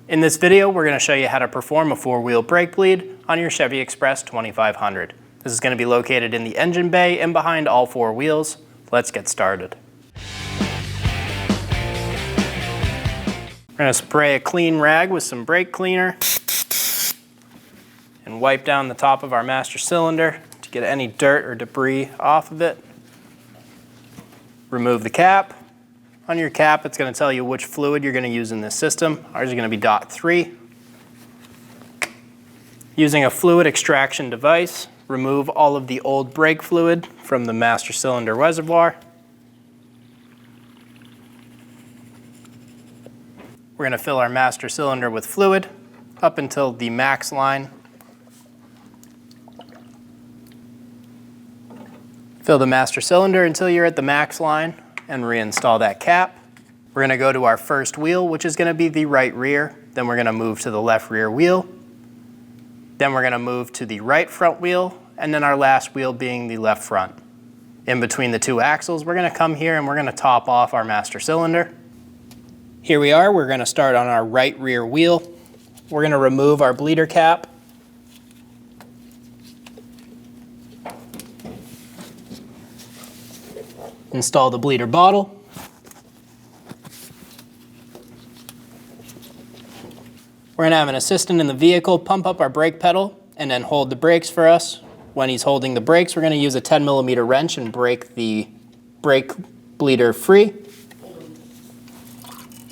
In this video, we're going to show you how to perform a 4-wheel brake bleed on your Chevy Express 2500. This is going to be located in the engine bay and behind all 4 wheels. Let's get started. We're going to spray a clean rag with some brake cleaner and wipe down the top of our master cylinder to get any dirt or debris off of it. Remove the cap. On your cap, it's going to tell you which fluid you're going to use in this system. Ours is going to be DOT3. Using a fluid extraction device, remove all of the old brake fluid from the master cylinder reservoir. We're going to fill our master cylinder with fluid up until the max line. Fill the master cylinder until you're at the max line and reinstall that cap. We're going to go to our first wheel, which is going to be the right rear. Then we're going to move to the left rear wheel. Then we're going to move to the right front wheel, and then our last wheel being the left front. In between the 2 axles, we're going to come here and we're going to top off our master cylinder. Here we are. We're going to start on our right rear wheel. We're going to remove our bleeder cap. Install the bleeder bottle. We're going to have an assistant in the vehicle pump up our brake pedal and then hold the brakes for us. When he's holding the brakes, we're going to use a 10mm wrench and break the brake bleeder free.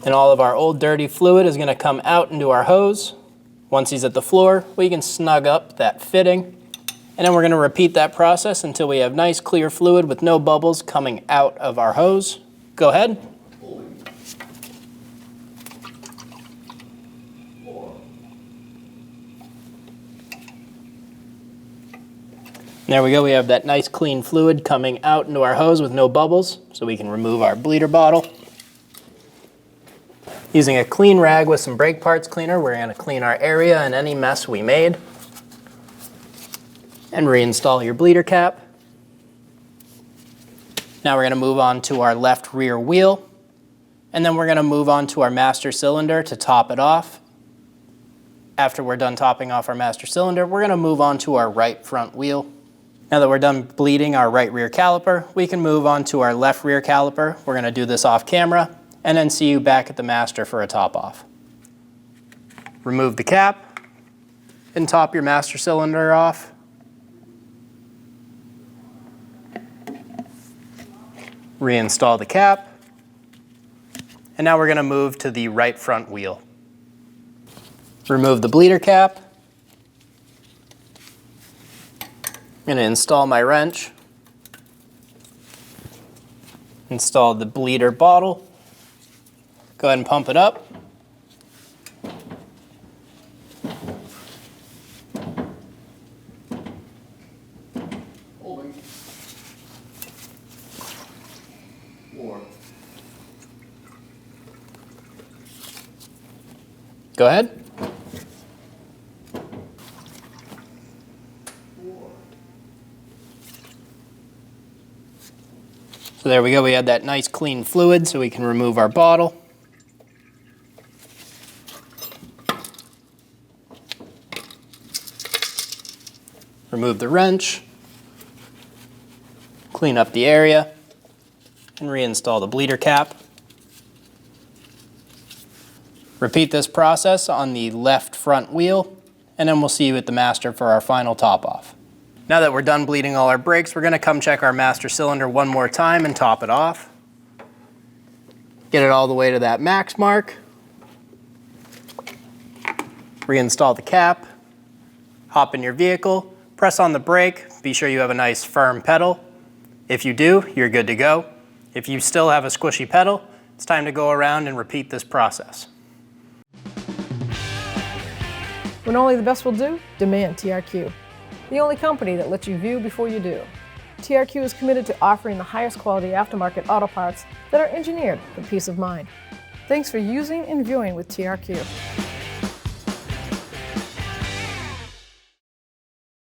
And all of our old dirty fluid is going to come out into our hose. Once he's at the floor, we can snug up that fitting. And then we're going to repeat that process until we have nice clear fluid with no bubbles coming out of our hose. Go ahead. There we go, we have that nice clean fluid coming out into our hose with no bubbles, so we can remove our bleeder bottle. Using a clean rag with some brake parts cleaner, we're going to clean our area and any mess we made. And reinstall your bleeder cap. Now we're going to move on to our left rear wheel, and then we're going to move on to our master cylinder to top it off. After we're done topping off our master cylinder, we're going to move on to our right front wheel. Now that we're done bleeding our right rear caliper, we can move on to our left rear caliper. We're going to do this off camera, and then see you back at the master for a top off. Remove the cap and top your master cylinder off. Reinstall the cap, and now we're going to move to the right front wheel. Remove the bleeder cap. I'm going to install my wrench. Install the bleeder bottle. Go ahead and pump it up. Go ahead. So there we go, we had that nice clean fluid so we can remove our bottle. Remove the wrench. Clean up the area and reinstall the bleeder cap. Repeat this process on the left front wheel, and then we'll see you at the master for our final top off. Now that we're done bleeding all our brakes, we're going to come check our master cylinder one more time and top it off. Get it all the way to that max mark. Reinstall the cap. Hop in your vehicle, press on the brake, be sure you have a nice firm pedal. If you do, you're good to go. If you still have a squishy pedal, it's time to go around and repeat this process. When only the best will do, demand TRQ. The only company that lets you view before you do. TRQ is committed to offering the highest quality aftermarket auto parts that are engineered for peace of mind. Thanks for using and viewing with TRQ.